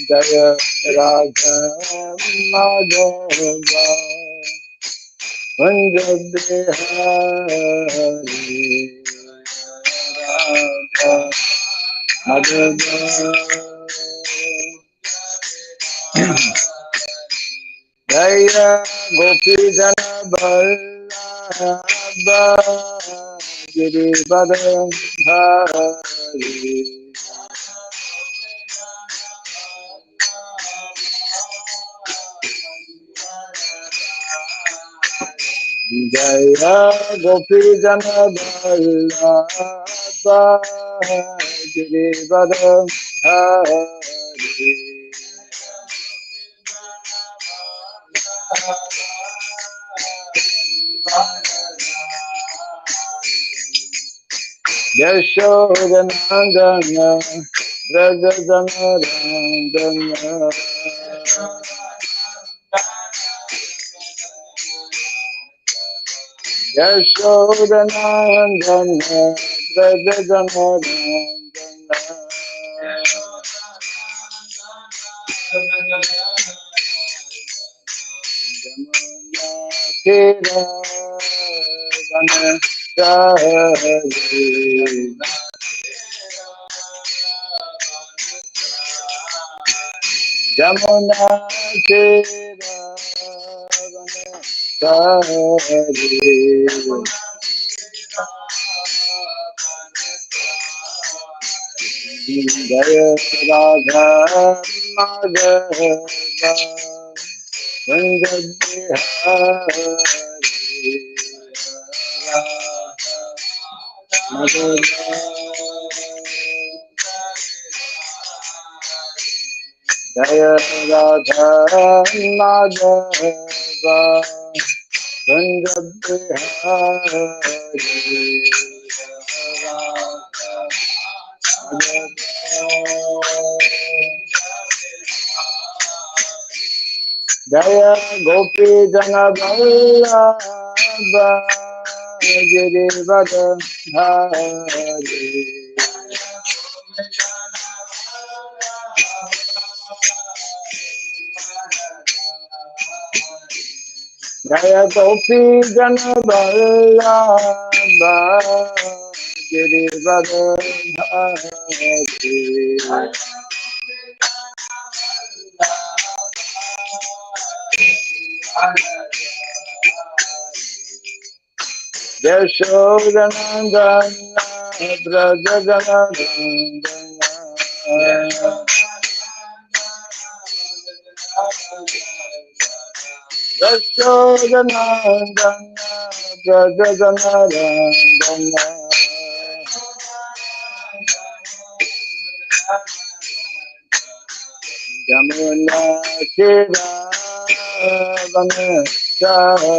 Jaya Radha Madhava Kunja Bihari Radha Madhava Jaya Gopi Jana Vallabha Girivardhari Jaya Gopi Jana Vallabha Girivardhari Yashodanandana Rajajanarandana Yashodanandana Rajajanarandana Kira Jamuna Kira Jaya Radha Madhava Kunja Bihari Madhava Jaya Radha Madhava Kunja Bihari Jaya Gopi Jana Vallabha Girivardhari Jaya Gopi Jana Vallabha Girivardhari Yashodanandana Brajajanandana Yashodanandana Brajajanandana Jamuna Kira Vanachari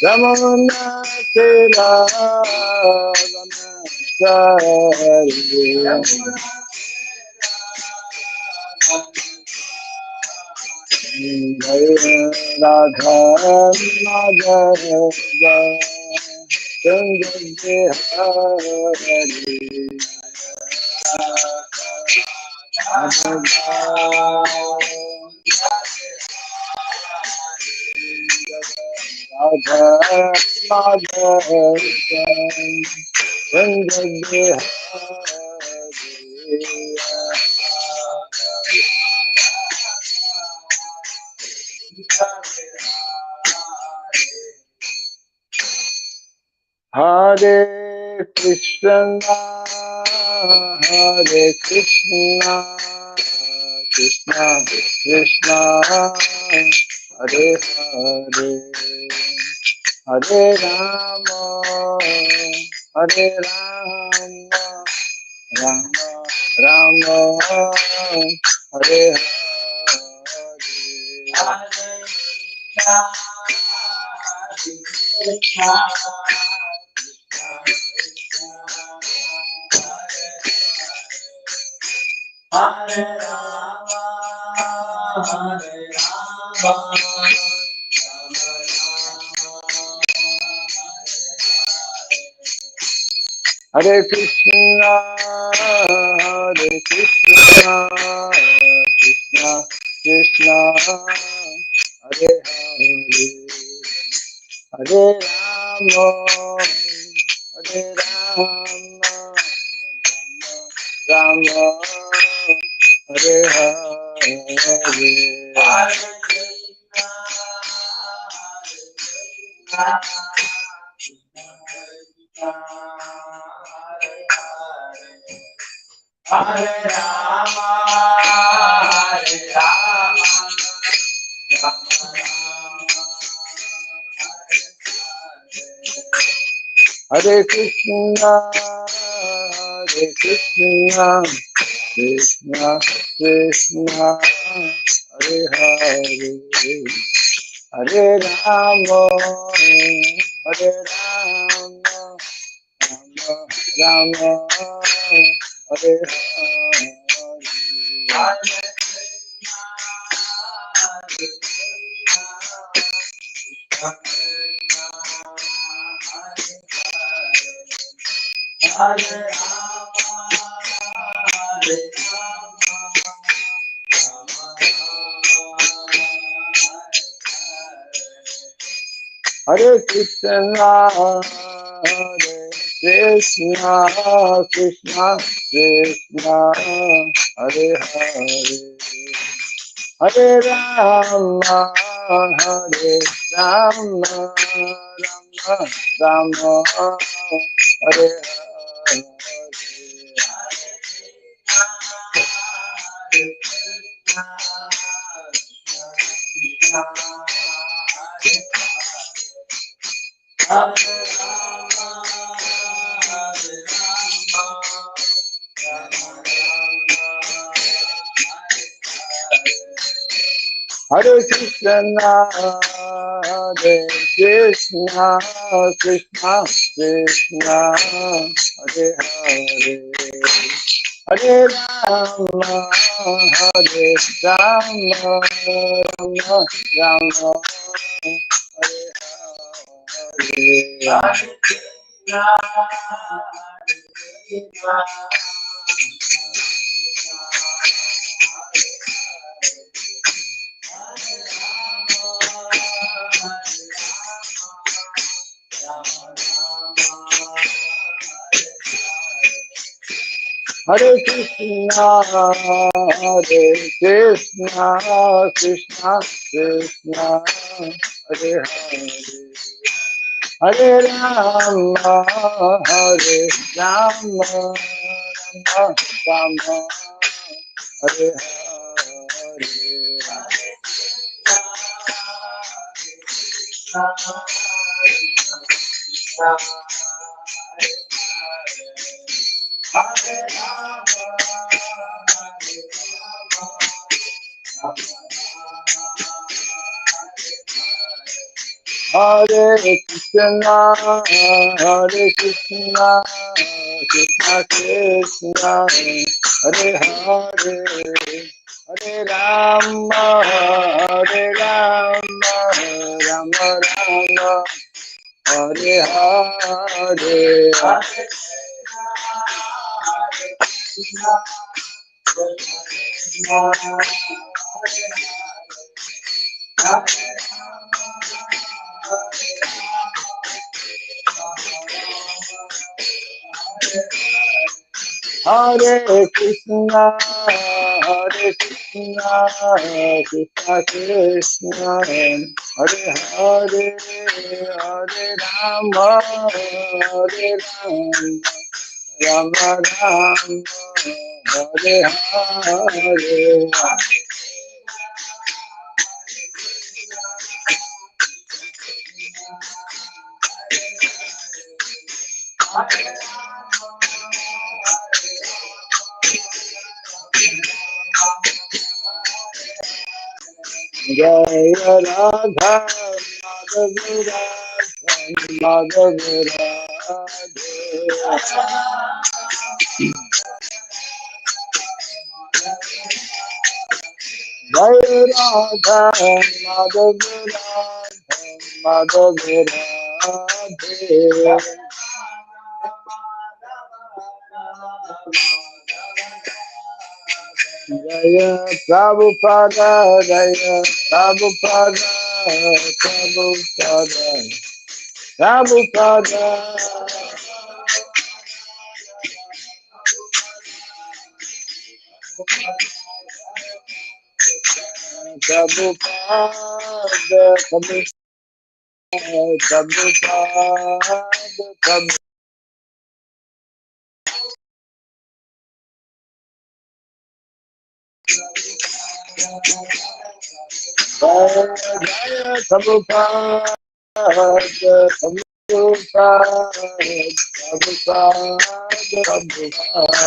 Jamuna Kira Vanachari Jaya Radha Madhava Kunja Bihari Radha Madhava Kunja Hare Krishna, Hare Krishna, Krishna Krishna, Hare Hare, Hare Rama, Hare Rama, Rama Rama, Hare Hare Rama, Hare Rama, Hare Krishna, Hare Krishna, Krishna Krishna, Hare Hare, Hare Rama, Hare Rama, Rama, Hare Hare, Hare Krishna, Hare Hare Rama, Hare Rama, Rama Rama, Hare Krishna, Hare Krishna, Krishna Krishna, Hare Hare, Hare Rama, Hare Rama, Rama Rama, Hare Hare, Hare Hare Krishna, Hare Krishna, Krishna Krishna, Hare Hare, Hare Rama, Hare Rama, Rama Rama, Hare Hare, Hare Krishna, Hare Krishna, Krishna Krishna, Hare Hare, Hare Rama, Hare Rama, Rama Rama, Hare Hare, Hare Krishna, Hare Krishna, Hare Krishna, Krishna Krishna, Hare Hare, Hare Rama, Hare Rama, Rama Rama, Hare Hare, Hare Krishna, Hare Krishna, Krishna Krishna, Hare Hare, Hare Rama, Hare Rama, Rama Rama, Hare Hare, Hare Krishna, Hare Krishna, Krishna Krishna, Hare Hare, Hare Rama, Hare Rama, Rama Rama, Hare Hare, Jaya Radha Madhura, Madhura, Jaya Radha Madhura, Madhura, Jaya Prabhupada, Jaya Prabhupada, Prabhupada, Prabhupada. Prabhupada, Prabhupada, Prabhupada. Jaya Prabhupada, Prabhupada, Prabhupada, Prabhupada.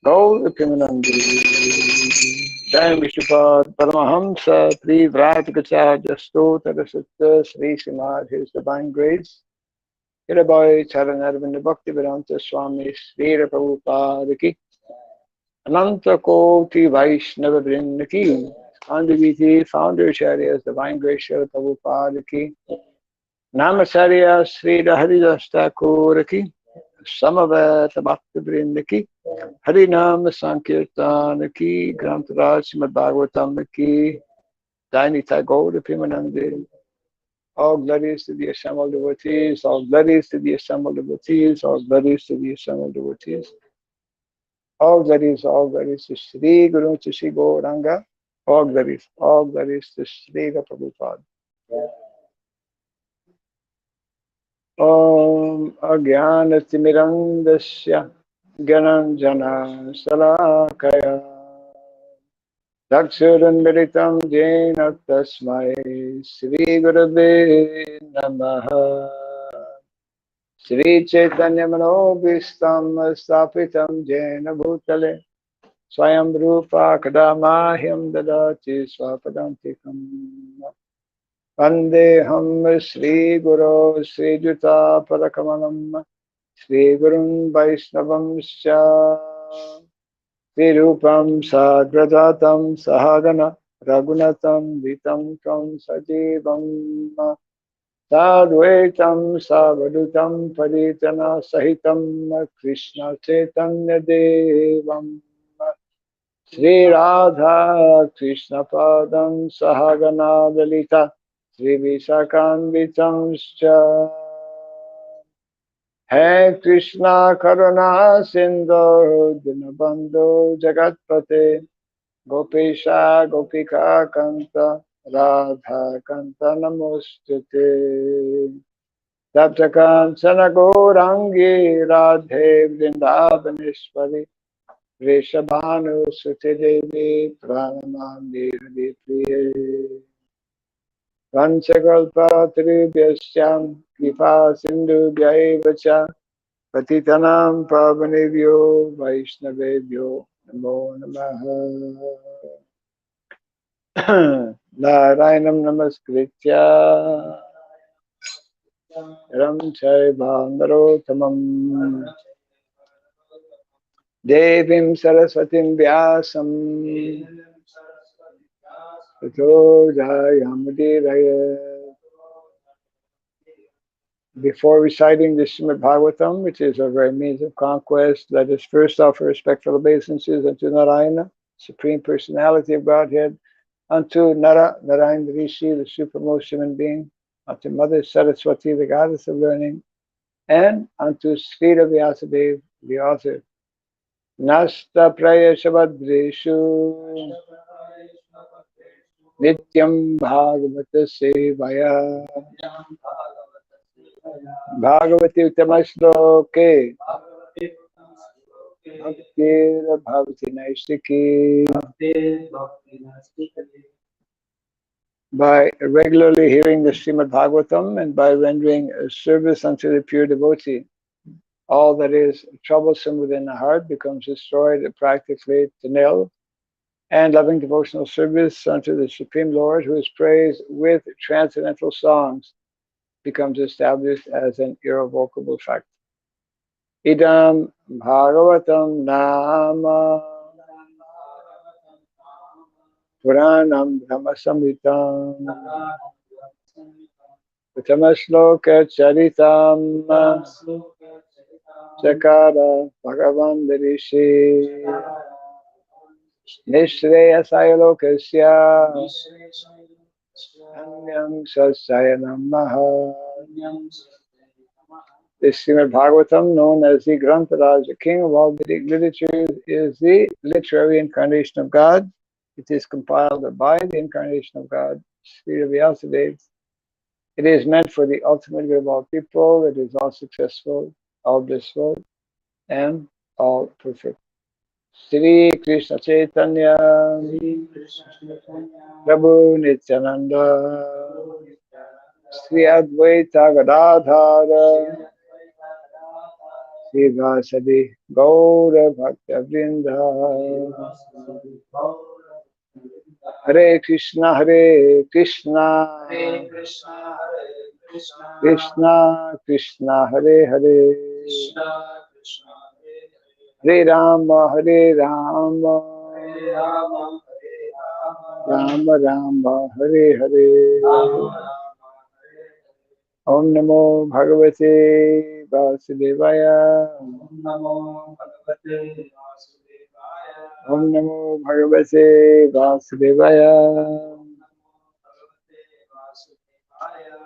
Gaur Pimanandi, Jai Vishnupada, Paramahamsa, Pri Vratikacharya Stota Sutta, Sri Srimad, His Divine Grace, Hirabai Charanarvinda Bhakti Vedanta Swami, Sri Prabhupada Ki, Ananta Koti Vaishnava Vrinda Ki, Andiviti, Founder Acharyas, Divine Grace, Sri Prabhupada Ki, Namacharya, Sri Haridas Thakur Ki, Samaveta Bhakti Vrinda Ki, Harinam Sankirtan Ki, Grantaraj Srimad Bhagavatam Ki, Dainita Gaur Pimanandi. All glories to the assembled devotees, all glories to the assembled devotees, all glories to the assembled devotees. All glories to Sri Guru, to Sri Gauranga. All glories to Sri Prabhupada. Om Agyanatimirandasya Gyananjana Salakaya Dakshuranmiritam Jena Tasmai Sri Gurave Namaha Sri Chaitanya Manobhistam Stapitam Jena Bhutale Swayam Rupa Kadamahyam Dadati Swapadantikam Vandeham Sri Guru Sri Juta Padakamalam Sri Gurun Vaishnavam Scha Virupam Sagrajatam Sahagana Ragunatam Vitam Kam Sajivam Sadvaitam Savadutam Paritana Sahitam Krishna Chaitanya Devam Sri Radha Krishna Padam Sahagana Dalita Sri Visakanvitam Scha Hai Krishna Karuna Sindhu Dinabandhu Jagatpate Gopesha Gopika Kanta Radha Kanta Namostute Taptakanchana Gourangi Radhe Vrindavaneshwari Vrishabhanu Suti Devi Pranamami Hri Priye Vanchakalpatribhyasyam Kripa Sindhu Vyaivacha Patitanam Pavanebhyo Vaishnavebhyo Namo Namaha Narayanam Namaskritya Ram Chaiva Narotamam Devim Saraswatim Vyasam Tato Jayamudiraya. Before reciting the Srimad Bhagavatam, which is our very means of conquest, let us first offer respectful obeisances unto Narayana, Supreme Personality of Godhead, unto Narayana Rishi, the supremmost human being, unto Mother Saraswati, the goddess of learning, and unto Sridham Vyasadeva, the author. Nasta Praya Shabadreshu Nityam Bhagavata Sevaya Bhagavati Uttamaśloke Bhaktir Bhavati Naistiki. By regularly hearing the Srimad Bhagavatam and by rendering service unto the pure devotee, all that is troublesome within the heart becomes destroyed practically to nil, and loving devotional service unto the Supreme Lord, who is praised with transcendental songs, becomes established as an irrevocable fact. Idam Bhagavatam Nama Puranam Brahma Samhitam Uttama Charitam Chakara Bhagavan Rishi Nishreyasaya Lokasya Anyam Sasayanam Maha. The Srimad Bhagavatam, known as the Grantaraj, the king of all Vedic literature, is the literary incarnation of God. It is compiled by the incarnation of God, Sri Vyasadeva. It is meant for the ultimate good of all people. It is all successful, all blissful, and all perfect. Sri Krishna Chaitanya, Prabhu Nityananda, Sri Advaita Gadadhara, Sri Vasadi Gaura Bhakta Vrinda. Hare Krishna, Krishna Krishna, Hare Hare, Hare Rama, Rama Rama, Hare Hare. Om Namo Bhagavate Vasudevaya. Om Namo Bhagavate Vasudevaya.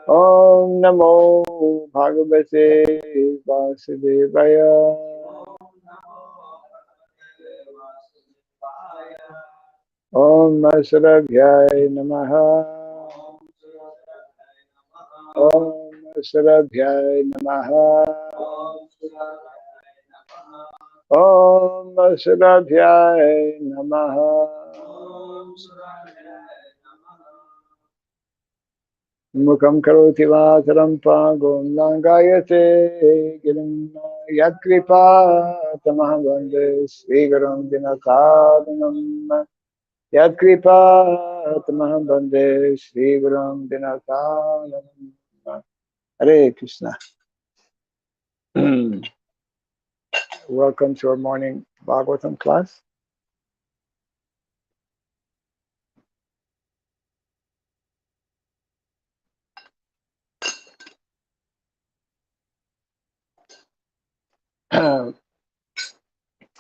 Om Namo Bhagavate Vasudevaya. Om Sarabhyaya Namaha. Om Sarabhyaya Namaha. Om Sarabhyaya Namaha. Mukam karoti vāsaram pāgom langayate girim yadkripa tamaham vande srigaram dinakadanam yadkripa tamaham vande srigaram dinakadanam. Hare Krishna. Welcome to our morning Bhagavatam class.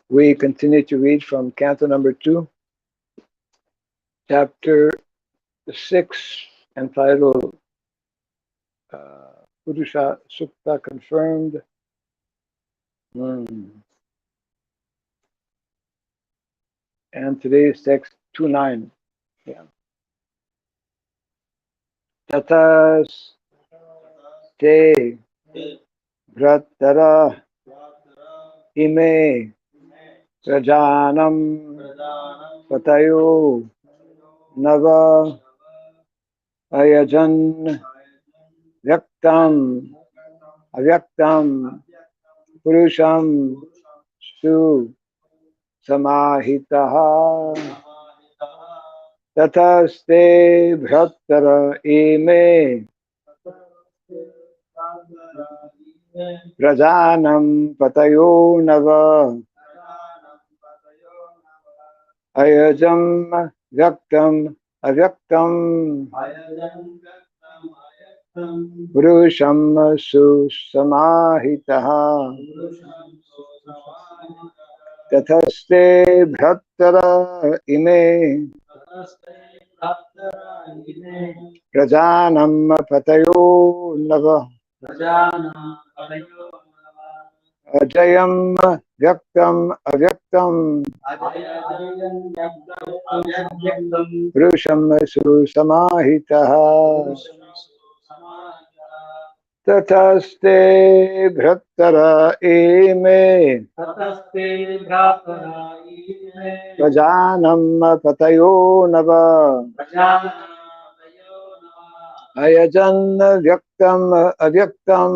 We continue to read from Canto number 2, chapter 6, entitled Purusha Sukta Confirmed. And today's text 2.9. Yeah. Tatas te bhratara ime rajanam patayo nava ayajan vyaktam avyaktam purusham su samahitaha. Tataste bhrattara ime rajanam patayo nava ayajam vyaktam avyaktam purusham su samahitaha. Tataste bhrattara ime rajanam patayo nava ajayam vyaktam avyaktam purusham su samahitaha. Tataste bhrattara ime rajanam patayo nava ayajan vyaktam avyaktam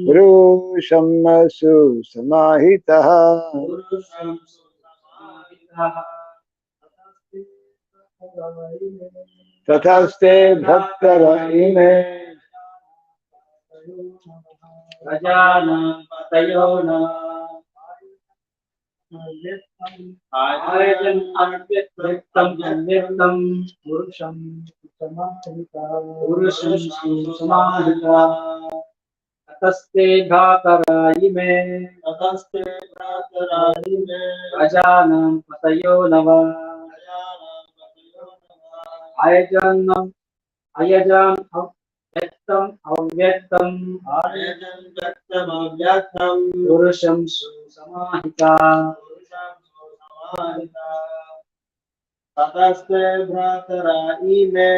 purusham su samahitaha. Tataste bhaktara ime Rajana Patayona Ayajam Avyaktam Avyaktam Purusham Samahita Purusham Samahita Tataste Bhatarayi me Ajanam Patayo Nava Ayajanam Ayajam Avyaktam Avyaktam Purusham Samahita Tataste Bhatarayi me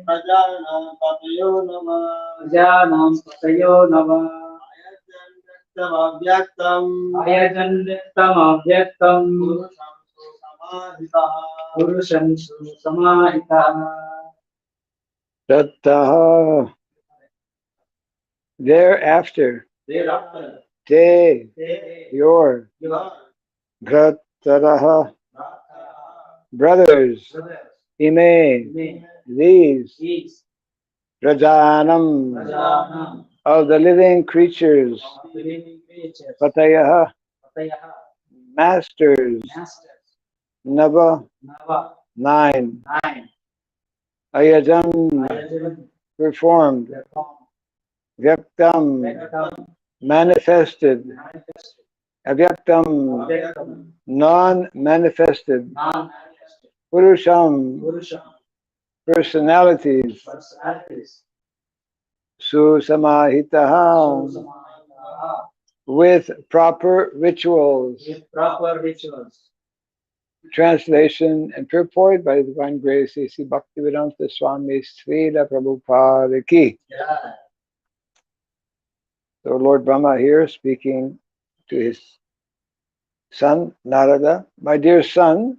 Ajanam Patayo Nava Ayajanam Avyaktam Purusham Samahita Tattah. Thereafter. Te. Your. Bhrataraha. Brothers. Ime. These. Rajanam. Of the living creatures. Patayaha. Masters. Nava. 9. Ayajam. Performed. Vyaktam. Manifested. Avyaktam. Non-manifested. Purusham. Personalities. Susamahitaha. With proper rituals. Translation and purport by Divine Grace A.C. Bhaktivedanta Swami Srila Prabhupada Ki. So Lord Brahma here speaking to his son Narada. My dear son,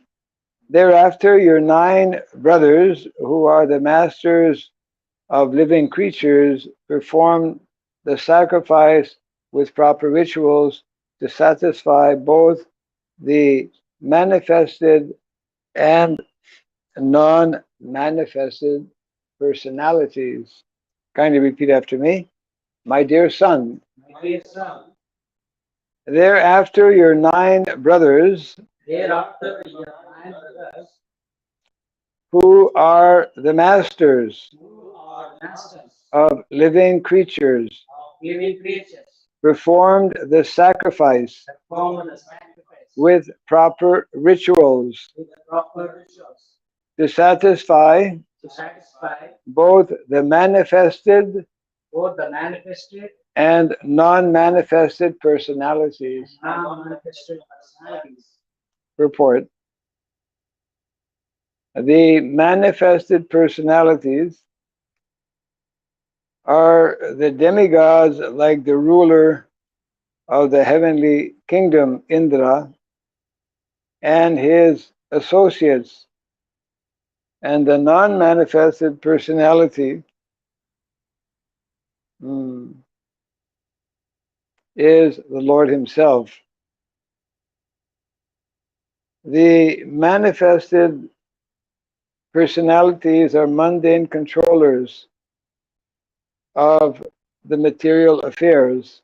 thereafter your 9 brothers, who are the masters of living creatures, perform the sacrifice with proper rituals to satisfy both the manifested and non-manifested personalities. Kindly repeat after me. My dear son, thereafter your 9 brothers, who are the masters of living creatures, performed the sacrifice with proper rituals to satisfy both the manifested and non-manifested personalities. Report. The manifested personalities are the demigods, like the ruler of the heavenly kingdom, Indra, and his associates. And the non-manifested personality is the Lord himself. The manifested personalities are mundane controllers of the material affairs,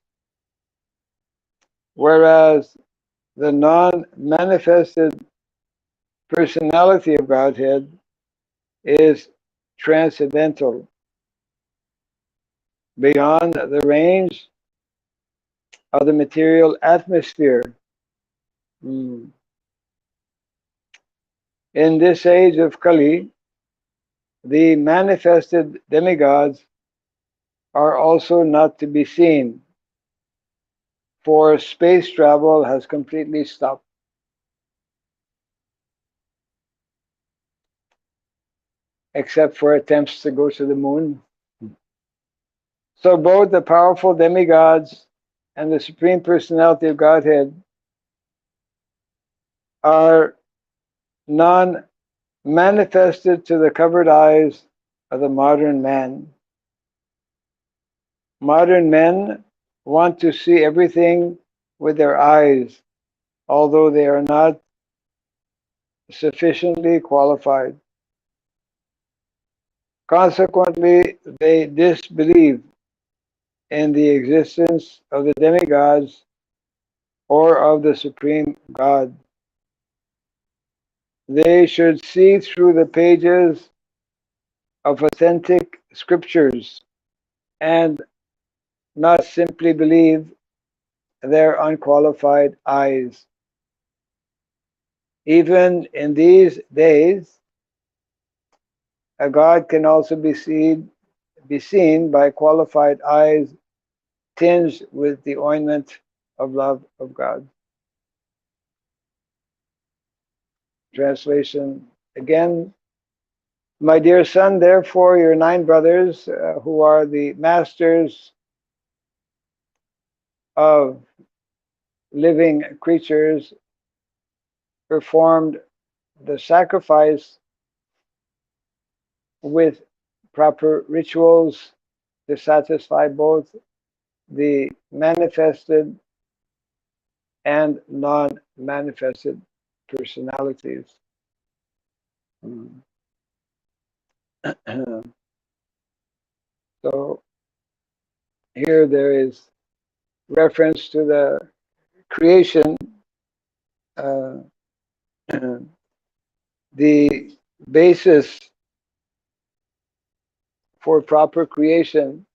whereas the non-manifested personality of Godhead is transcendental, beyond the range of the material atmosphere. In this age of Kali, the manifested demigods are also not to be seen, for space travel has completely stopped. Except for attempts to go to the moon. So both the powerful demigods and the Supreme Personality of Godhead are non-manifested to the covered eyes of the modern man. Modern men want to see everything with their eyes, although they are not sufficiently qualified. Consequently, they disbelieve in the existence of the demigods or of the Supreme God. They should see through the pages of authentic scriptures and not simply believe their unqualified eyes. Even in these days, a God can also be seen by qualified eyes tinged with the ointment of love of God. Translation again. My dear son, therefore, your 9 brothers, who are the masters of living creatures, performed the sacrifice with proper rituals to satisfy both the manifested and non-manifested personalities. So here there is reference to the creation. The basis for proper creation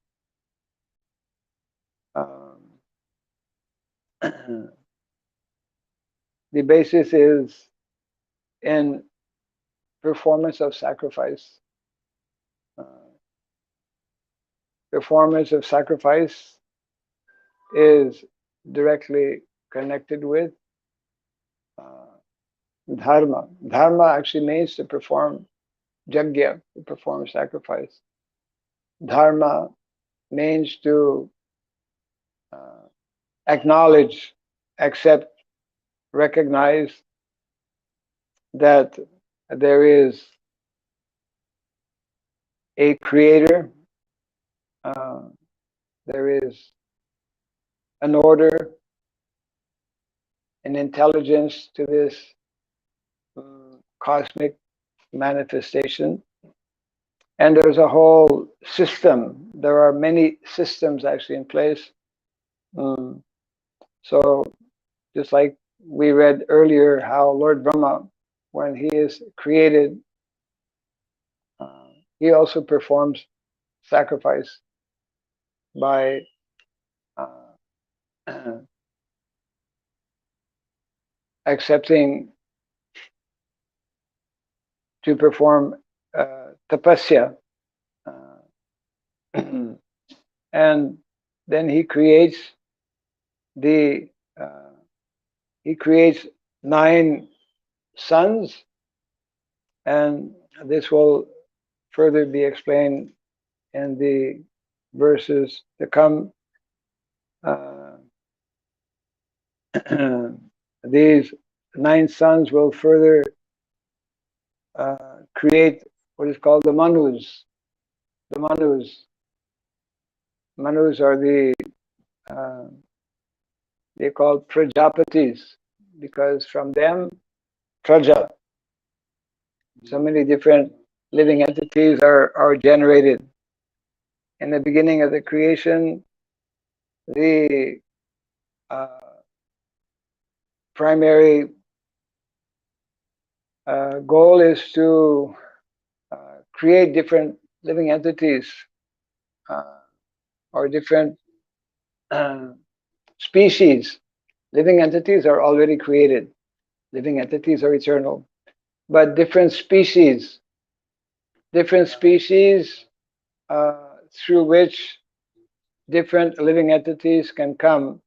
the basis is in performance of sacrifice. Performance of sacrifice is directly connected with dharma. Dharma actually means to perform yajna, to perform sacrifice. Dharma means to acknowledge, accept, recognize that there is a creator, there is an order, an intelligence to this cosmic manifestation. And there's a whole system. There are many systems actually in place. So just like we read earlier how Lord Brahma, when he is created, he also performs sacrifice by accepting to perform tapasya. And then he creates he creates 9 sons, and this will further be explained in the verses to come. These 9 sons will further create what is called the Manus. The Manus. Manus are they're called Prajapatis, because from them, Praja, so many different living entities are generated. In the beginning of the creation, the primary goal is to create different living entities or different species. Living entities are already created. Living entities are eternal. But different species through which different living entities can come,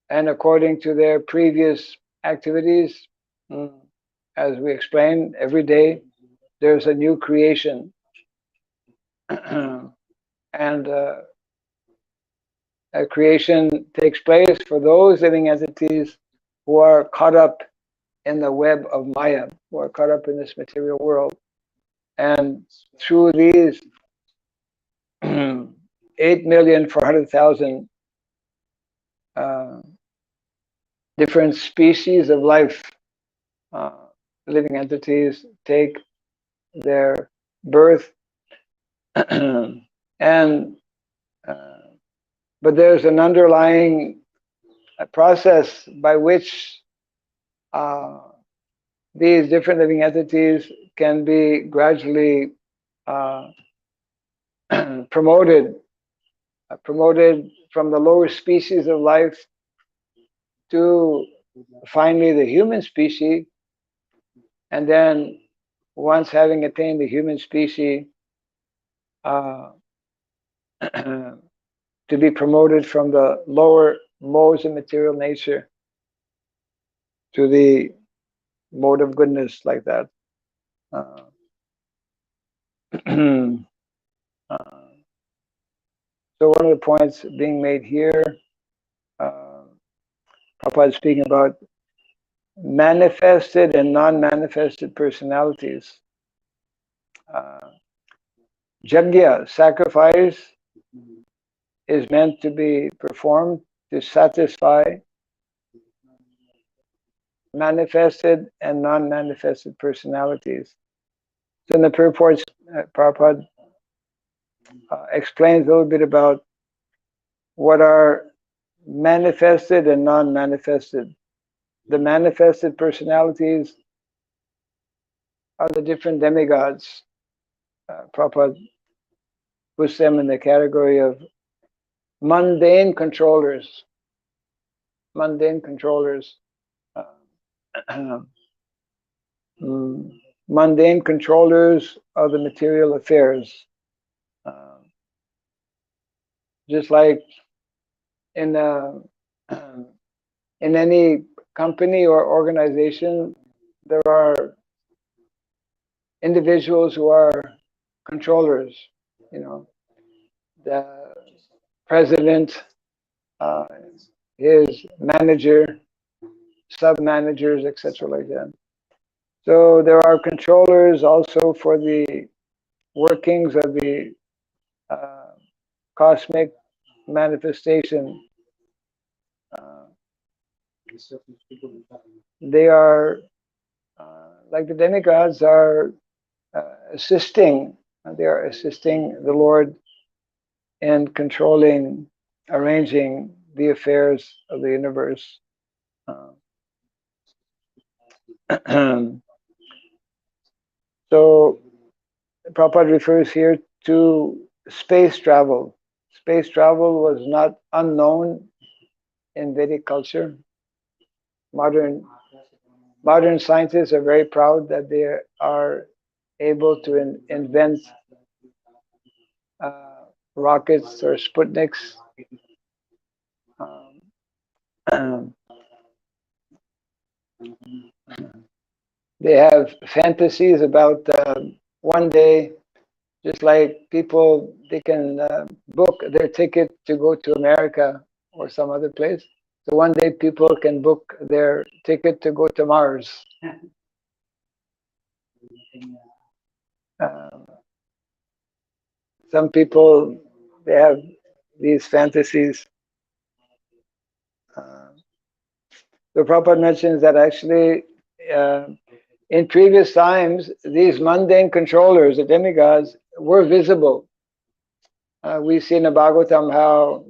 and according to their previous activities, as we explained, every day there's a new creation. And a creation takes place for those living entities who are caught up in the web of Maya, who are caught up in this material world. And through these 8,400,000 different species of life, living entities take their birth and but there's an underlying process by which these different living entities can be gradually promoted from the lower species of life to finally the human species, and then once having attained the human species, to be promoted from the lower modes of material nature to the mode of goodness, like that. So one of the points being made here, Prabhupada is speaking about manifested and non-manifested personalities. Yajna, sacrifice, is meant to be performed to satisfy manifested and non-manifested personalities. So in the purports, Prabhupada explains a little bit about what are manifested and non-manifested. The manifested personalities are the different demigods. Prabhupada puts them in the category of mundane controllers. Mundane controllers. Mundane controllers of the material affairs. Just like in any company or organization, there are individuals who are controllers. You know, the president, his manager, sub-managers, etc., like that. So there are controllers also for the workings of the cosmic manifestation. They are, like the demigods, are assisting. They are assisting the Lord in controlling, arranging the affairs of the universe. So Prabhupada refers here to space travel. Space travel was not unknown in Vedic culture. Modern scientists are very proud that they are able to invent rockets or Sputniks. They have fantasies about one day, just like people, they can book their ticket to go to America or some other place. So one day people can book their ticket to go to Mars. Some people, they have these fantasies. So Prabhupada mentions that actually in previous times, these mundane controllers, the demigods, were visible. We see in the Bhagavatam how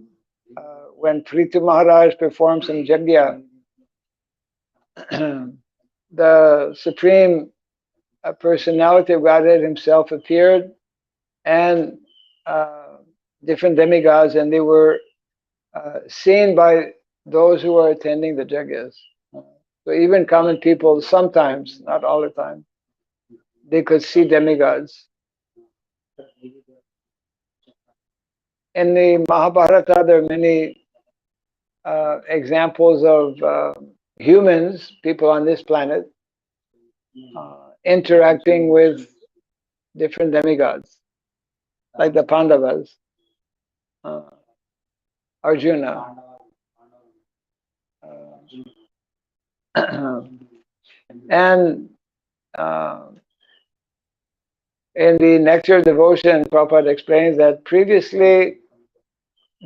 when Prithu Maharaj performed some yajna, the Supreme Personality of Godhead himself appeared, and different demigods, and they were seen by those who are attending the yajnas. So even common people, sometimes, not all the time, they could see demigods. In the Mahabharata, there are many examples of humans, people on this planet, interacting with different demigods, like the Pandavas, Arjuna. And in the Nectar of Devotion, Prabhupada explains that previously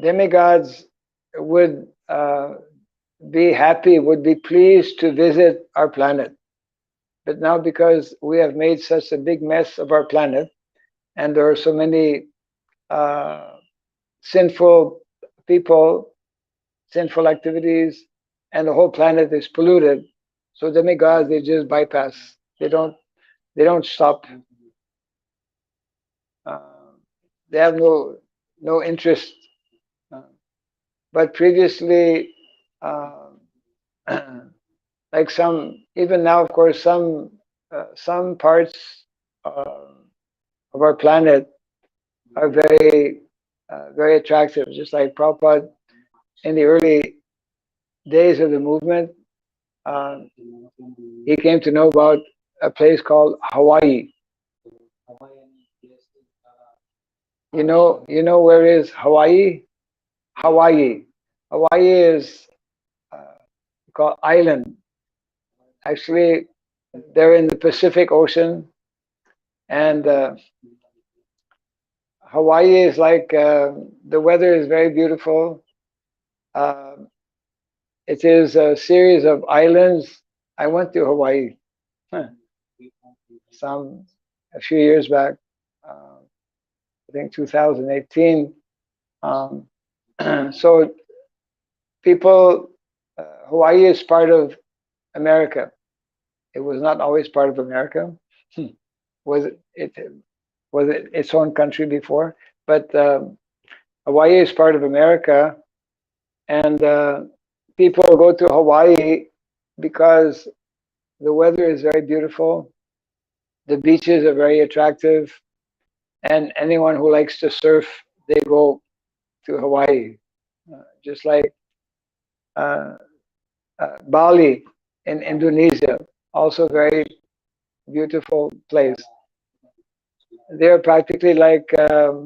demigods would be happy, would be pleased to visit our planet. But now, because we have made such a big mess of our planet, and there are so many sinful people, sinful activities, and the whole planet is polluted. So demigods, they just bypass. They don't stop. Uh, they have no interest. Uh, but previously, uh, like even now, of course, some parts of our planet are very attractive. Just like Prabhupada in the early days of the movement, uh, he came to know about a place called Hawaii. You know where is Hawaii? Hawaii. Hawaii is called island. Actually, they're in the Pacific Ocean, and Hawaii is like the weather is very beautiful. Uh, it is a series of islands. I went to Hawaii a few years back. I think 2018. So people, Hawaii is part of America. It was not always part of America. Was it its own country before? But Hawaii is part of America, and people go to Hawaii because the weather is very beautiful, the beaches are very attractive, and anyone who likes to surf, they go to Hawaii. Just like Bali in Indonesia, also very beautiful place. They're practically like a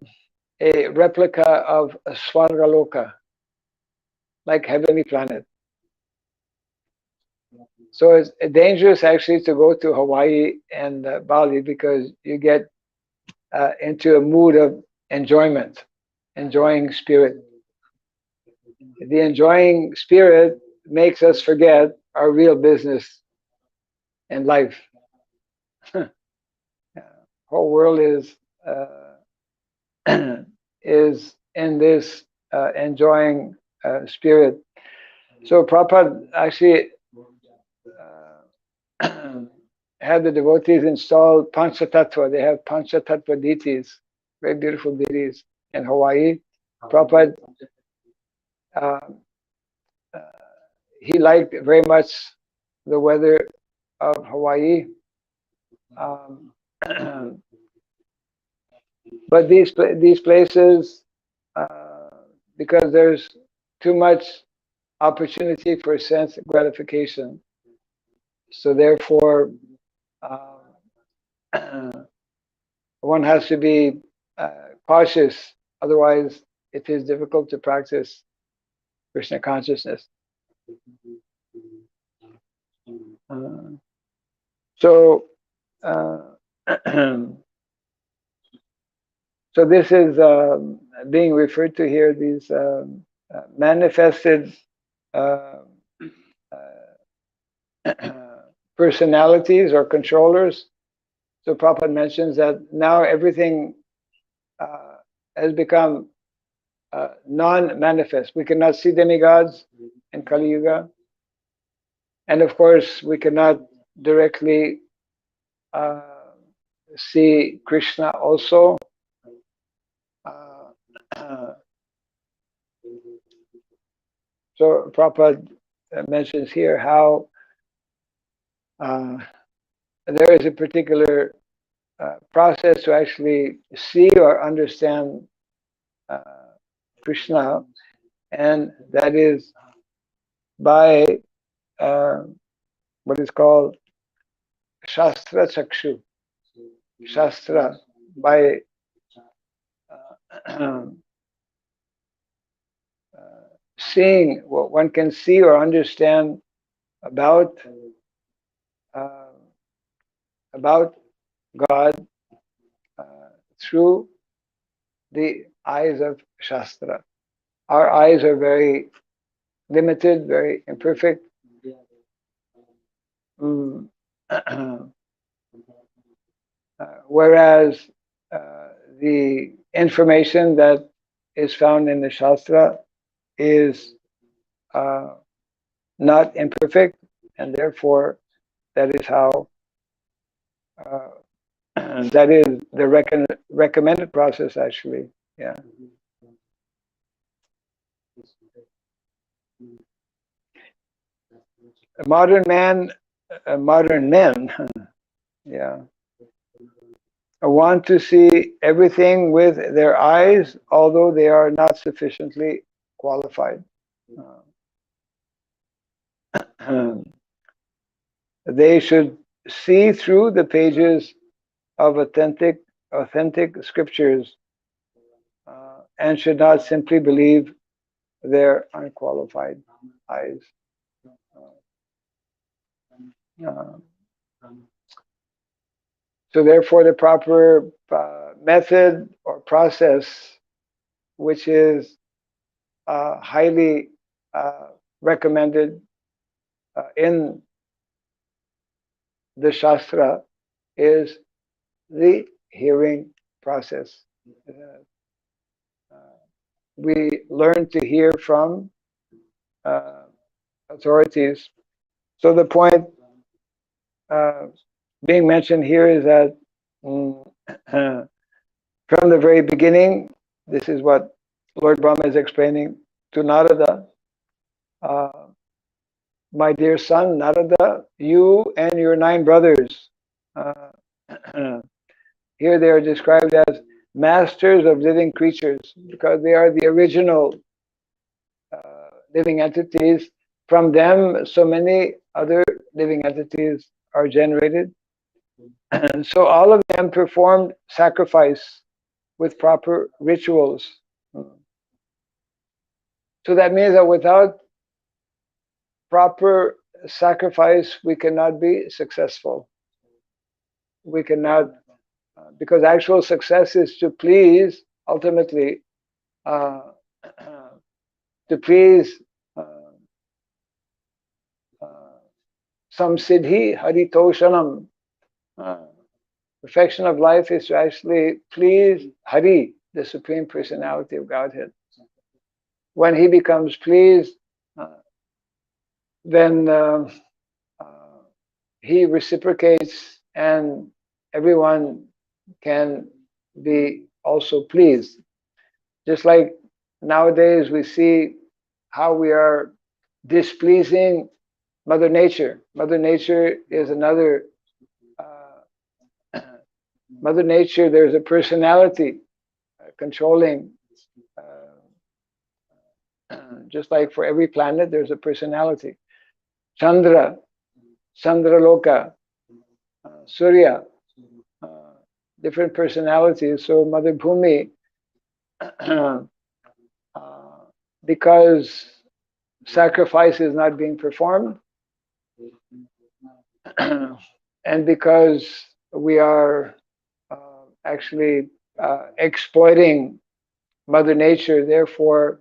replica of a Svargaloka, like heavenly planet. So it's dangerous actually to go to Hawaii and Bali because you get into a mood of enjoyment, enjoying spirit. The enjoying spirit makes us forget our real business in life. Whole world is in this enjoying spirit. So Prabhupada actually had the devotees install Panchatattva. They have Panchatattva deities, very beautiful deities in Hawaii. Prabhupada, uh, he liked very much the weather of Hawaii. But these places, because there's too much opportunity for sense gratification, so therefore one has to be cautious. Otherwise, it is difficult to practice Krishna consciousness. So this is being referred to here, these manifested personalities or controllers. So Prabhupada mentions that now everything has become non-manifest. We cannot see demigods in Kali Yuga. And of course, we cannot directly see Krishna also. So Prabhupada mentions here how there is a particular process to actually see or understand Krishna, and that is by what is called Shastra Chakshu. Shastra, by seeing what one can see or understand about God through the eyes of Shastra. Our eyes are very limited, very imperfect. Whereas the information that is found in the Shastra is not imperfect, and therefore that is how that is the recommended process, actually. Yeah. Modern men, yeah, want to see everything with their eyes, although they are not sufficiently qualified. They should see through the pages of authentic scriptures and should not simply believe their unqualified eyes. So therefore, the proper method or process, which is highly recommended in the Shastra, is the hearing process. We learn to hear from authorities. So the point being mentioned here is that from the very beginning, this is what Lord Brahma is explaining to Narada. My dear son, Narada, you and your 9 brothers, here they are described as masters of living creatures, because they are the original living entities. From them, so many other living entities are generated. And so all of them performed sacrifice with proper rituals. So that means that without proper sacrifice, we cannot be successful. We cannot, because actual success is to please, ultimately, to please some siddhi haritoshanam. Perfection of life is to actually please Hari, the Supreme Personality of Godhead. When he becomes pleased, then he reciprocates and everyone can be also pleased. Just like nowadays we see how we are displeasing Mother Nature. Mother Nature is another, Mother Nature, there's a personality controlling, just like for every planet there's a personality. Chandra, Chandraloka, Surya, different personalities. So Mother Bhumi, because sacrifice is not being performed, and because we are actually exploiting Mother Nature, therefore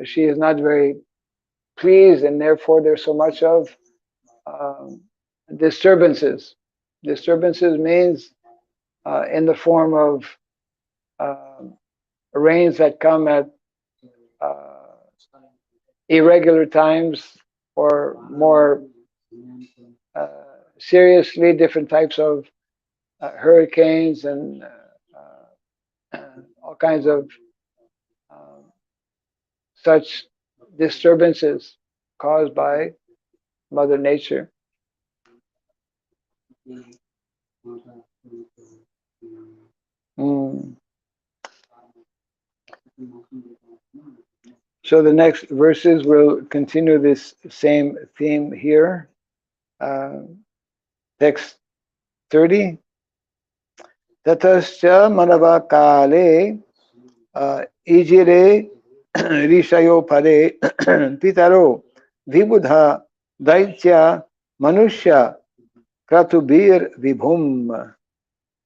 she is not very pleased, and therefore there's so much of disturbances. Disturbances means in the form of rains that come at irregular times, or more seriously, different types of hurricanes and all kinds of such disturbances caused by Mother Nature. So the next verses will continue this same theme here. Text 30. Tatasya manava kale ijire rishayo pare pitaro vibudha daitya manushya kratubir vibhum.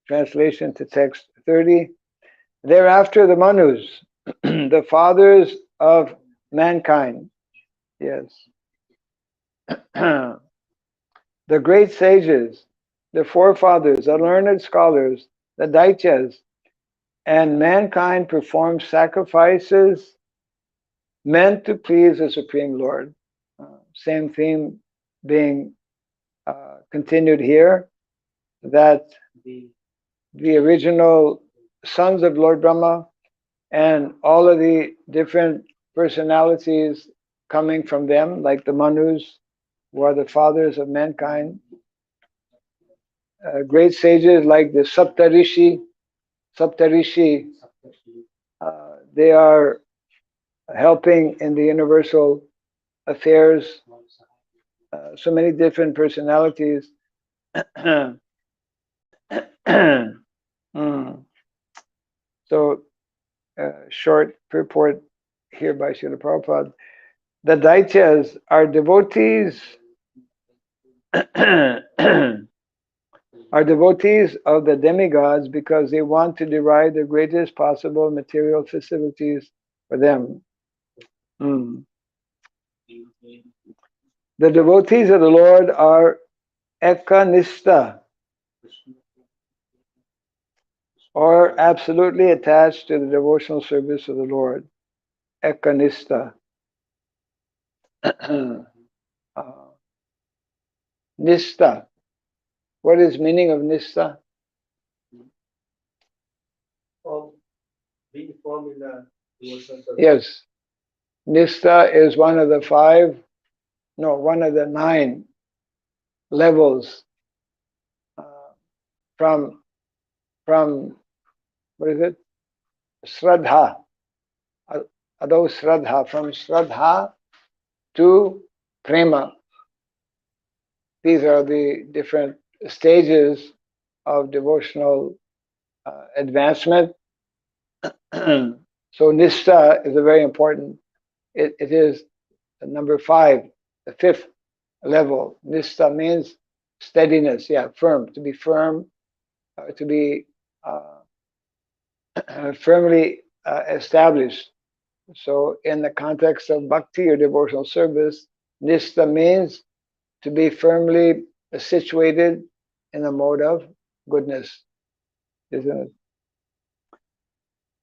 Translation to text 30. Thereafter the Manus, the fathers of mankind, yes, the great sages, the forefathers, the learned scholars, the Daityas, and mankind performed sacrifices meant to please the Supreme Lord. Same theme being continued here, that the original sons of Lord Brahma and all of the different personalities coming from them, like the Manus, who are the fathers of mankind, great sages like the Saptarishi, they are helping in the universal affairs, so many different personalities. So, short purport here by Srila Prabhupada. The Daityas are devotees are devotees of the demigods because they want to derive the greatest possible material facilities for them. The devotees of the Lord are ekanista, or absolutely attached to the devotional service of the Lord. Ekanista. Nista. What is meaning of nista? Being formed in the devotional service. Yes. Nista is one of the one of the 9 levels from what is it? Shraddha. Adho Shraddha. From Shraddha to Prema. These are the different stages of devotional advancement. So Nistha is a very important, it is number 5, the 5th level. Nistha means steadiness, firm, to be firm, to be firmly established. So in the context of bhakti or devotional service, Nistha means to be firmly situated in the mode of goodness, isn't it?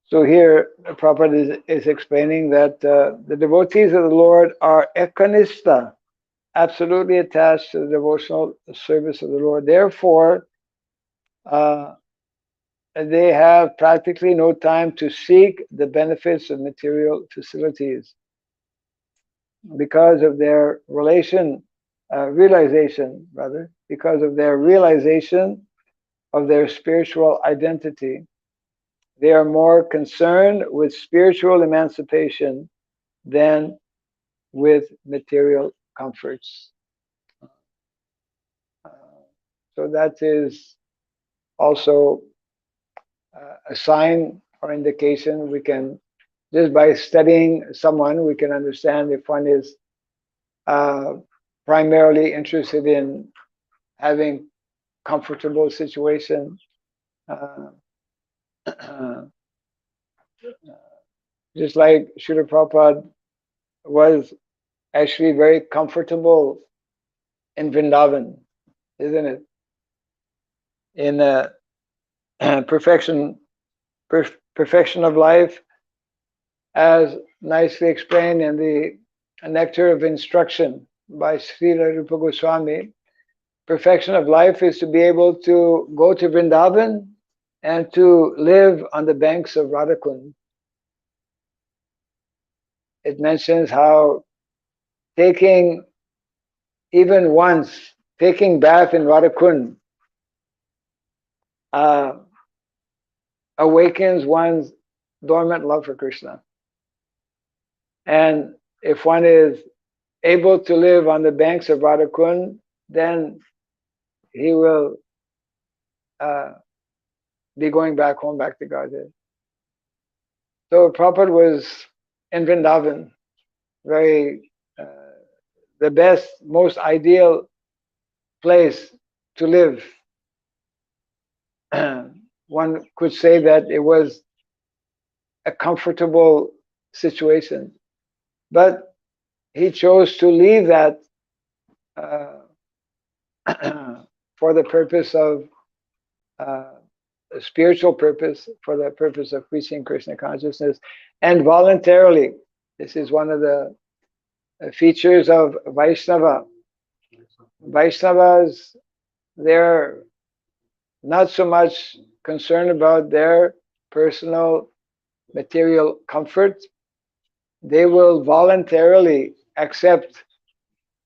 So here, Prabhupada is explaining that the devotees of the Lord are ekanista, absolutely attached to the devotional service of the Lord. Therefore, they have practically no time to seek the benefits of material facilities because of their realization, because of their realization of their spiritual identity. They are more concerned with spiritual emancipation than with material comforts. So that is also a sign or indication. We can, just by studying someone, we can understand if one is primarily interested in having comfortable situation. Just like Srila Prabhupada was actually very comfortable in Vrindavan, isn't it? In perfection of life, as nicely explained in the Nectar of Instruction by Srila Rupa Goswami, perfection of life is to be able to go to Vrindavan and to live on the banks of Radhakund. It mentions how taking bath in Radhakund awakens one's dormant love for Krishna. And if one is able to live on the banks of Radhakund, then he will be going back home, back to Godhead. So Prabhupada was in Vrindavan, very the best, most ideal place to live. One could say that it was a comfortable situation, but he chose to leave that for the purpose of a spiritual purpose, for the purpose of preaching Krishna consciousness, and voluntarily This is one of the features of Vaishnava. Vaishnavas, they're not so much concerned about their personal material comfort. They will voluntarily accept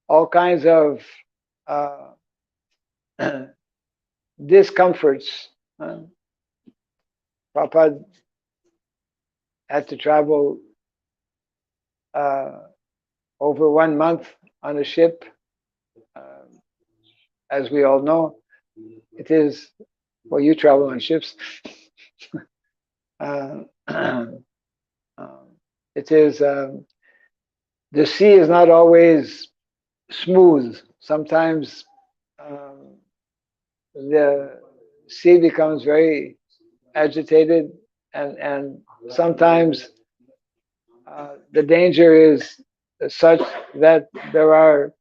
all kinds of uh, discomforts. Prabhupada had to travel over 1 month on a ship. As we all know, it is, well, you travel on ships. It is, the sea is not always smooth. Sometimes the sea becomes very agitated, and sometimes the danger is such that there are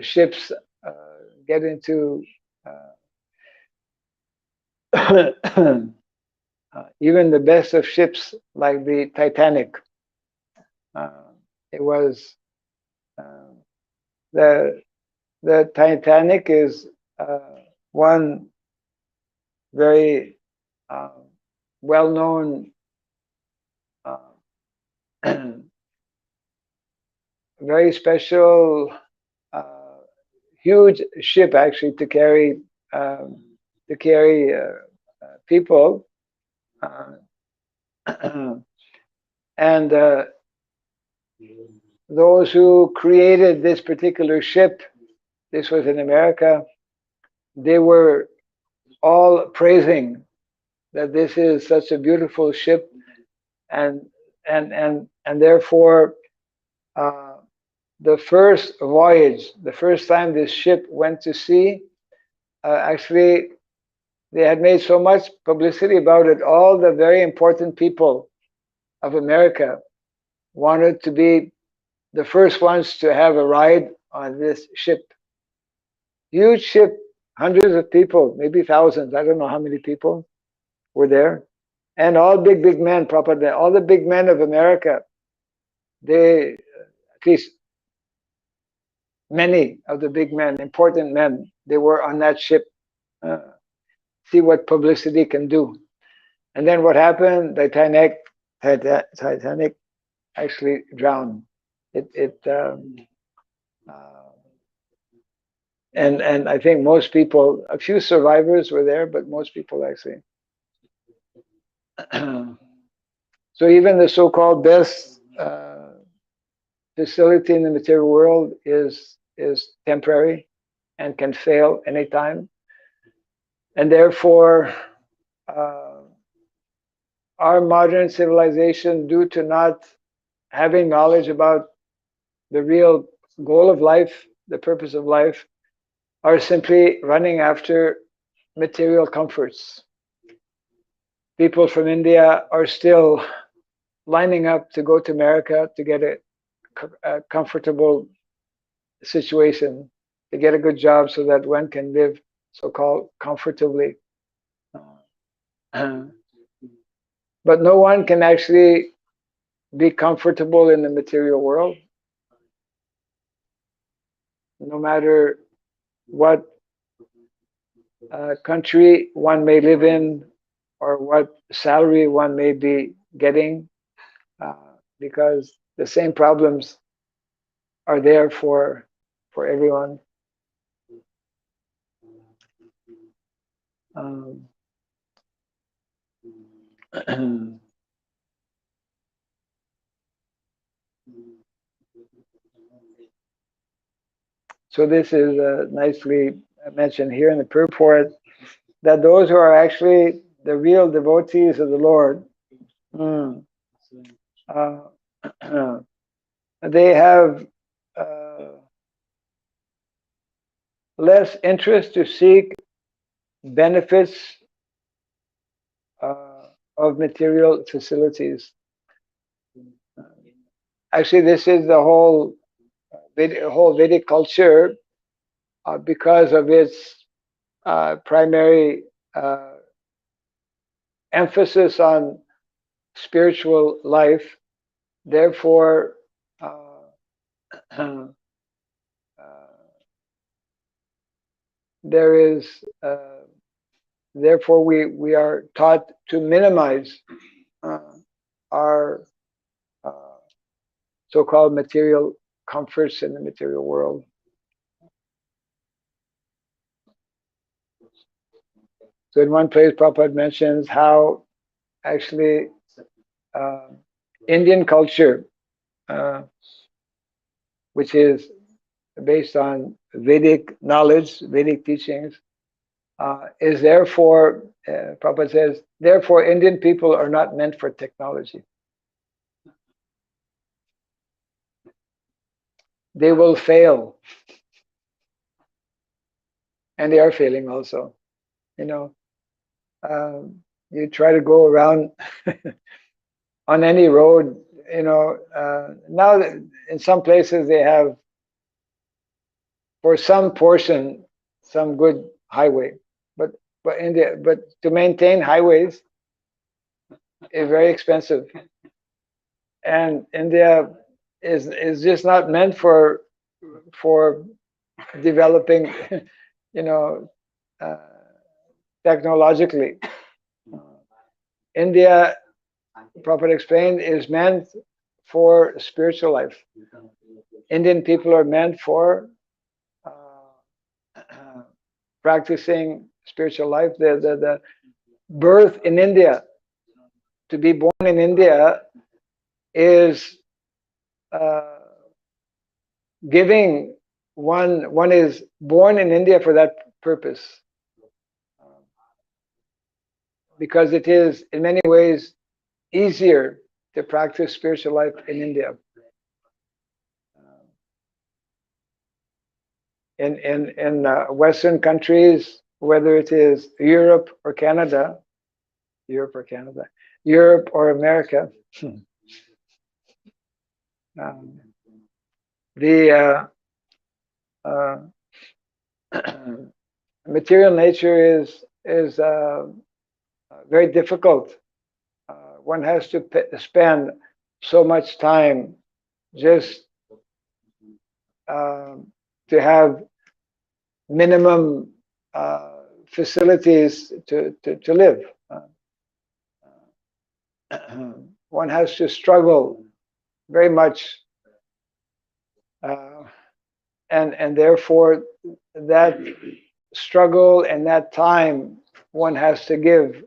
ships get into even the best of ships, like the Titanic. It was the Titanic is one very well-known, very special, huge ship, actually, to carry people, and those who created this particular ship, this was in America, they were all praising that this is such a beautiful ship, and therefore the first voyage, the first time this ship went to sea, actually they had made so much publicity about it. All the very important people of America wanted to be the first ones to have a ride on this ship. Huge ship, hundreds of people, maybe thousands, I don't know how many people were there. And all big men, Prabhupada, all the big men of America, they, at least many of the big men, important men, they were on that ship. See what publicity can do. And then what happened? The Titanic actually drowned. And I think most people, a few survivors were there, but most people actually. So even the so-called best facility in the material world is temporary and can fail anytime. And therefore, our modern civilization, due to not having knowledge about the real goal of life, the purpose of life, are simply running after material comforts. People from India are still lining up to go to America to get a comfortable situation, to get a good job so that one can live so-called comfortably. But no one can actually be comfortable in the material world, no matter what country one may live in or what salary one may be getting, because the same problems are there for everyone. So this is nicely mentioned here in the purport, that those who are actually the real devotees of the Lord, they have less interest to seek benefits of material facilities. Actually, this is the whole Vedic culture, because of its primary emphasis on spiritual life. Therefore, uh, there is, therefore, we are taught to minimize our so-called material comforts in the material world. So in one place, Prabhupada mentions how actually Indian culture, which is based on Vedic knowledge, Vedic teachings, is therefore, Prabhupada says, therefore Indian people are not meant for technology. They will fail. And they are failing also. You know, you try to go around on any road, you know, now that in some places they have, for some portion, some good highway, but to maintain highways is very expensive, and India is just not meant for developing, you know, technologically. India, Prabhupada explained, is meant for spiritual life. Indian people are meant for practicing spiritual life. The birth in India, to be born in India, is giving one is born in India for that purpose, because it is in many ways easier to practice spiritual life in India. In Western countries, whether it is Europe or America, the material nature is very difficult. One has to spend so much time just to have minimum facilities to live. One has to struggle very much, and therefore that struggle and that time one has to give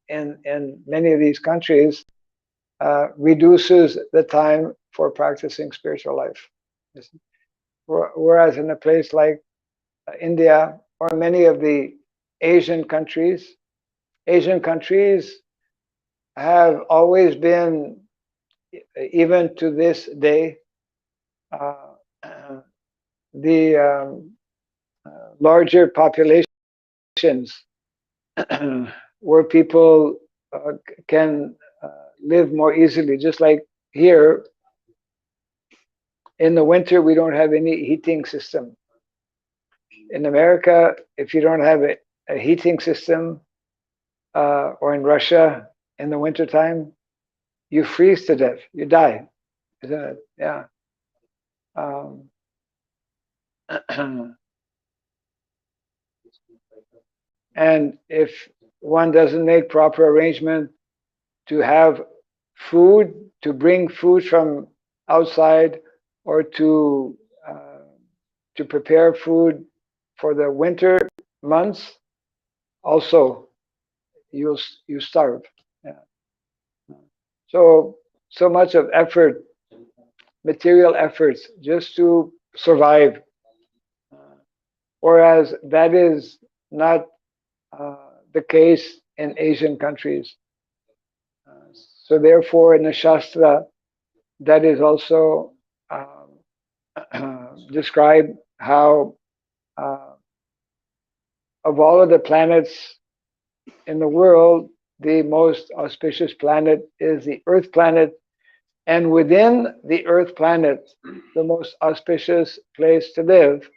in many of these countries reduces the time for practicing spiritual life. Whereas in a place like India or many of the Asian countries have always been, even to this day, the larger populations where people can live more easily. Just like here, in the winter, we don't have any heating system. In America, if you don't have a heating system, or in Russia, in the wintertime, you freeze to death, you die, isn't it? Yeah. And if one doesn't make proper arrangement to have food, to bring food from outside, or to prepare food for the winter months, also you starve. Yeah. So much of effort, material efforts, just to survive, whereas that is not the case in Asian countries. So therefore, in the Shastra, that is also described how of all of the planets in the world, the most auspicious planet is the Earth planet, and within the Earth planet, the most auspicious place to live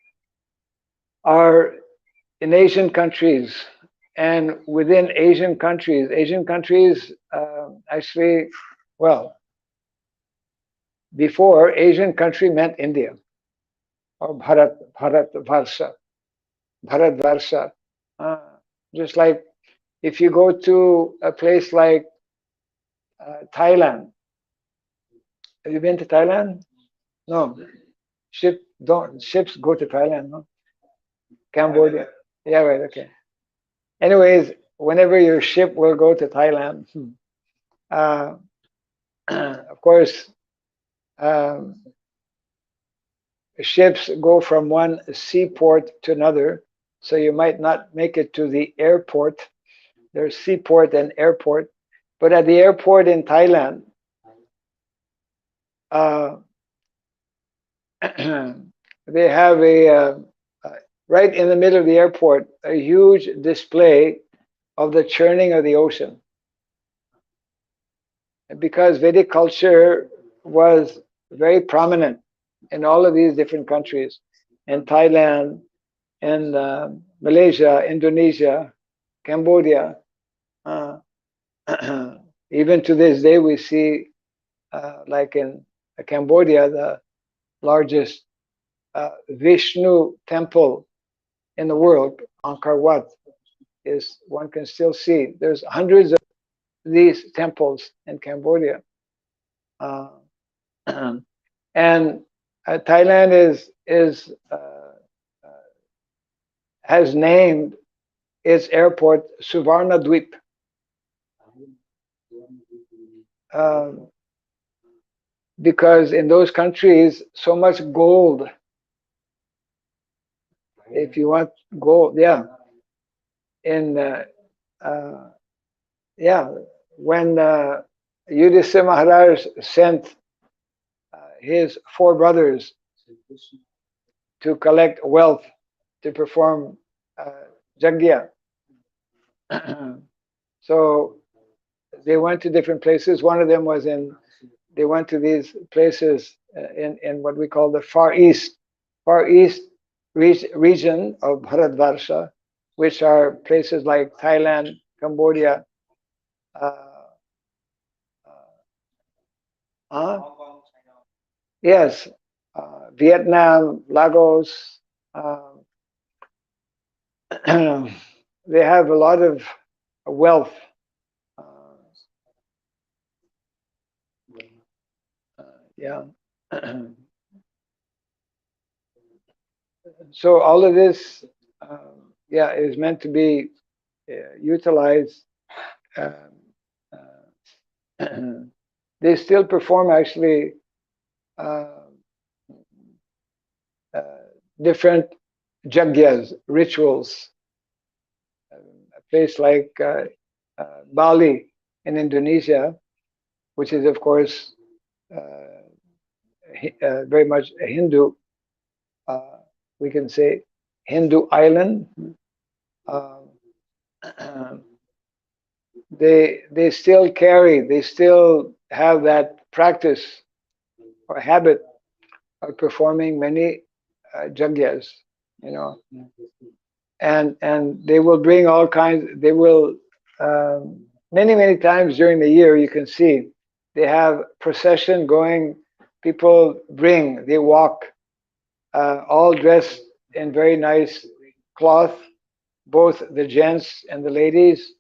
are in Asian countries, And within Asian countries, actually, well, before Asian country meant India or Bharatvarsha. Uh, just like if you go to a place like Thailand, have you been to Thailand? No. Ships go to Thailand, no? Cambodia. Yeah, right, okay. Anyways, whenever your ship will go to Thailand, uh, of course, um, ships go from one seaport to another, so you might not make it to the airport. There's seaport and airport, but at the airport in Thailand, uh, they have right in the middle of the airport, a huge display of the churning of the ocean. Because Vedic culture was very prominent in all of these different countries, in Thailand, in Malaysia, Indonesia, Cambodia. Uh, even to this day, we see, like in Cambodia, the largest Vishnu temple in the world, Angkor Wat, is one can still see. There's hundreds of these temples in Cambodia. Uh, and Thailand has named its airport Suvarnadweep, because in those countries so much gold. If you want gold, yeah. In yeah, when Yudhisthira Maharaj sent his 4 brothers to collect wealth to perform Jagya. So they went to different places. One of them was they went to these places in what we call the Far East region of Bharatvarsha, which are places like Thailand, Cambodia, yes, Vietnam, Lagos. They have a lot of wealth. Yeah. So all of this, yeah, is meant to be utilized. They still perform actually different jagyas, rituals. A place like Bali in Indonesia, which is of course very much a Hindu, we can say Hindu island. They still have that practice or habit of performing many jagyas, you know, and they will bring all kinds. They will many times during the year. You can see they have procession going. People they walk, all dressed in very nice cloth, both the gents and the ladies,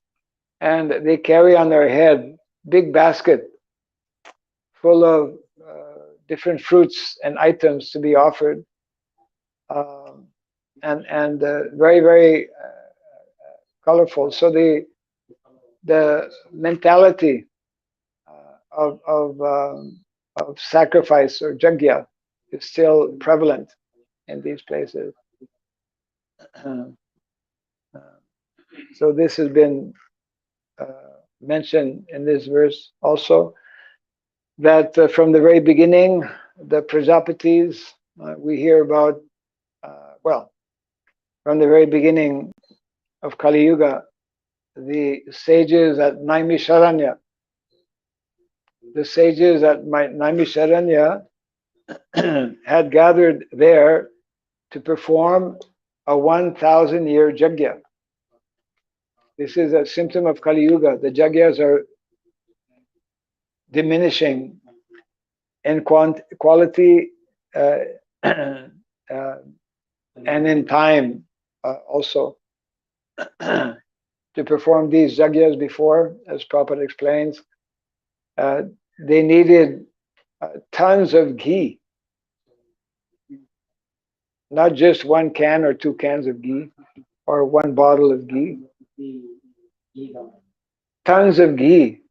and they carry on their head big basket full of different fruits and items to be offered, and very colorful. So the mentality of sacrifice or jagya is still prevalent in these places. So this has been mentioned in this verse also, that from the very beginning, the Prajapatis, we hear about, from the very beginning of Kali Yuga, the sages at Naimisharanya, had gathered there to perform a 1,000-year jagya. This is a symptom of Kali Yuga. The Jagyas are diminishing in quality and in time also. To perform these Jagyas before, as Prabhupada explains, they needed tons of ghee, not just 1 can or 2 cans of ghee or 1 bottle of ghee. Tons of ghee.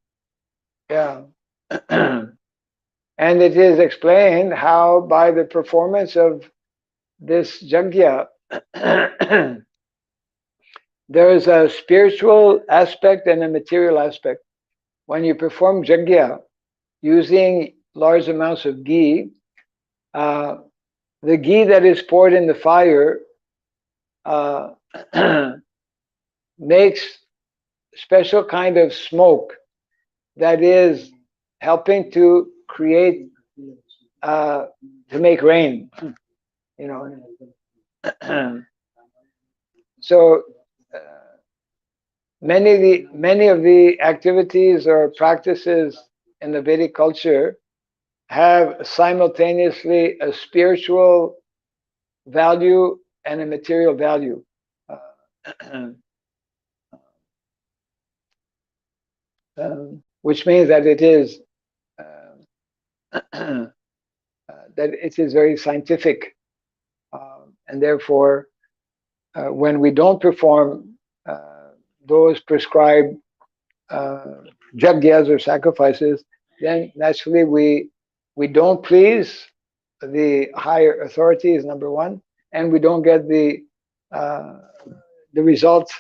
Yeah. And it is explained how by the performance of this Jagya, there is a spiritual aspect and a material aspect. When you perform Jagya using large amounts of ghee, the ghee that is poured in the fire makes special kind of smoke that is helping to create, to make rain, you know. So many of the activities or practices in the Vedic culture have simultaneously a spiritual value and a material value. Which means that it is that it is very scientific, and therefore, when we don't perform those prescribed jagyas or sacrifices, then naturally we don't please the higher authorities, number one, and we don't get the result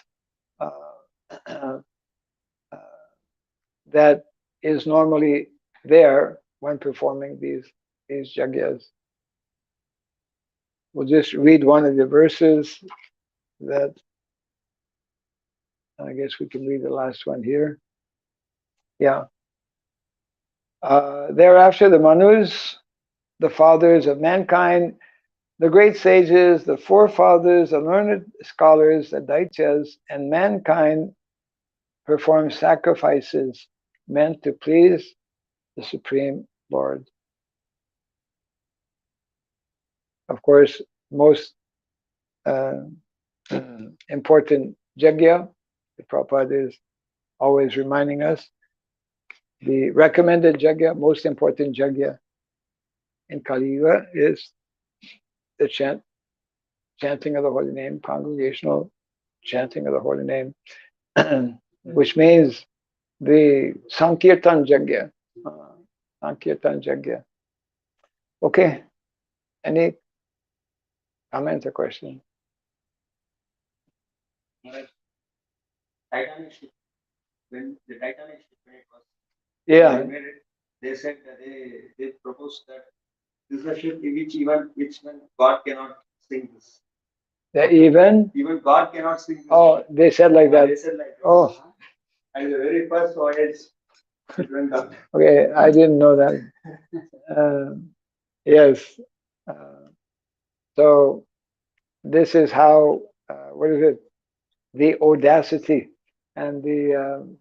that is normally there when performing these jagyas. We'll just read one of the verses that I guess we can read the last one here. Yeah. Thereafter, the Manus, the fathers of mankind, the great sages, the forefathers, the learned scholars, the Daityas, and mankind perform sacrifices meant to please the Supreme Lord. Of course, most important Jagya, the Prabhupada is always reminding us, the recommended Jagya, most important Jagya in Kali Yuga is the chanting of the holy name, congregational chanting of the holy name, which means the Sankirtan Jagya. Sankirtan Jagya. Okay. Any comments or questions? Titanic ship, when the Titanic ship was Yeah. made it, they said that they proposed that this is a ship which God cannot sing this. That even God cannot sing this. Oh, they said like that. They said like this. Oh. And the very first voyage it went down. Okay, I didn't know that. Yes. So this is how, what is it? The audacity and the,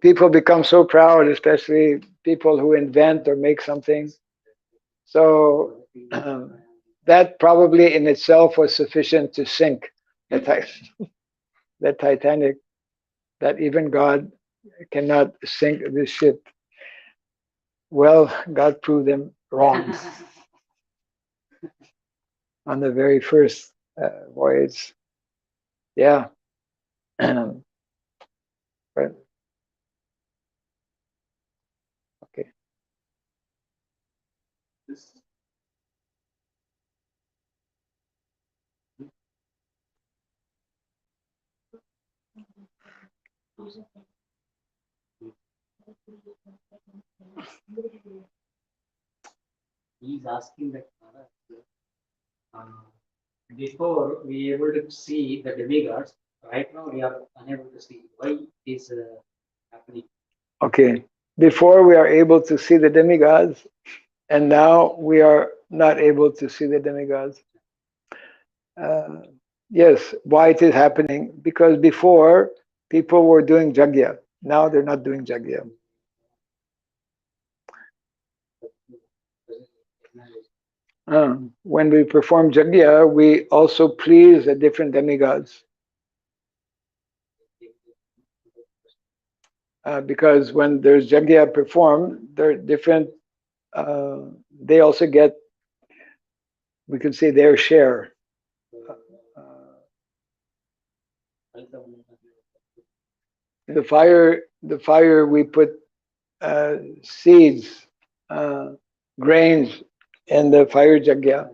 people become so proud, especially people who invent or make something. So that probably in itself was sufficient to sink the Titanic, that even God cannot sink this ship. Well, God proved them wrong on the very first voyage. Yeah. Right. Okay. He's asking that before we able to see the demigods, right now we are unable to see. Why is happening? Okay. Before we are able to see the demigods, and now we are not able to see the demigods. Yes, why it is happening? Because before people were doing jagya. Now they're not doing jagya. When we perform jagya, we also please the different demigods. Because when there's jagya performed, they're different. They also get, we could say, their share. The fire, we put seeds, grains in the fire jagya.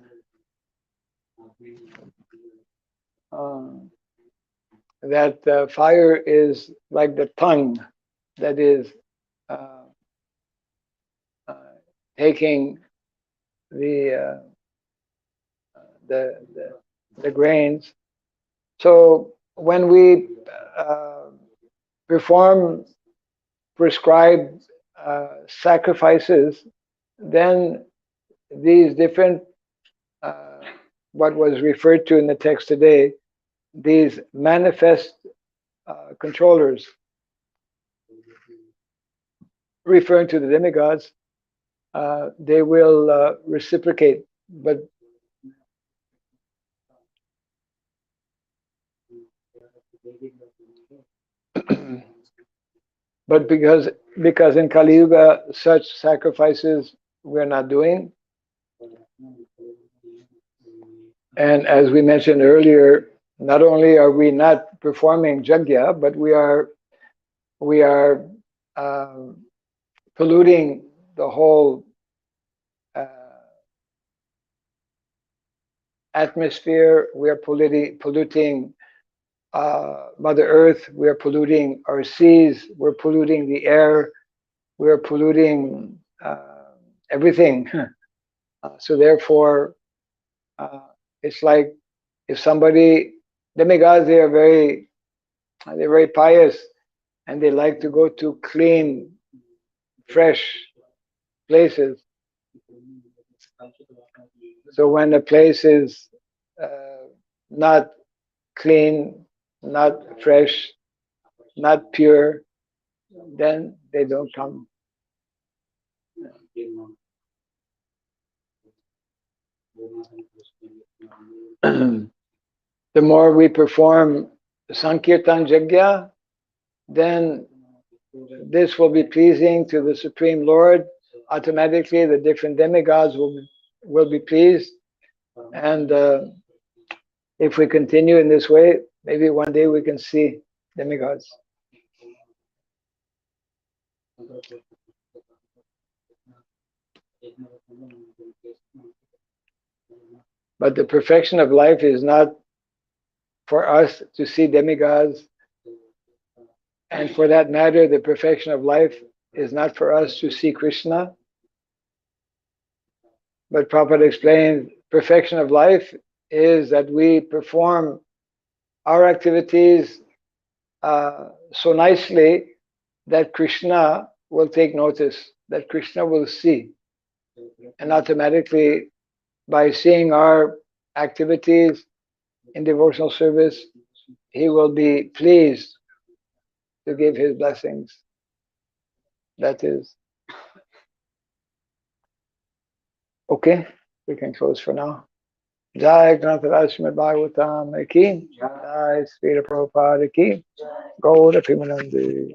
That fire is like the tongue that is taking the grains. So when we perform prescribed sacrifices, then these different, what was referred to in the text today, these manifest controllers, referring to the demigods, they will reciprocate, but because in Kali Yuga such sacrifices we're not doing, and as we mentioned earlier, not only are we not performing jagya, but we are polluting the whole atmosphere. We are polluting Mother Earth. We are polluting our seas. We're polluting the air. We are polluting everything. So therefore, it's like if somebody, demigods, they're very pious, and they like to go to clean, fresh places. So when a place is not clean, not fresh, not pure, then they don't come. The more we perform Sankirtan Jagya, then this will be pleasing to the Supreme Lord. Automatically the different demigods will be pleased. And if we continue in this way, maybe one day we can see demigods. But the perfection of life is not for us to see demigods. And for that matter, the perfection of life is not for us to see Krishna. But Prabhupada explained, perfection of life is that we perform our activities so nicely that Krishna will take notice, that Krishna will see. And automatically, by seeing our activities in devotional service, he will be pleased to give his blessings. That is. Okay, we can close for now. Jai Grantaraj Srimad Bhagavatam ki, Jai Srila Prabhupada ki, Gaura Pimanandi.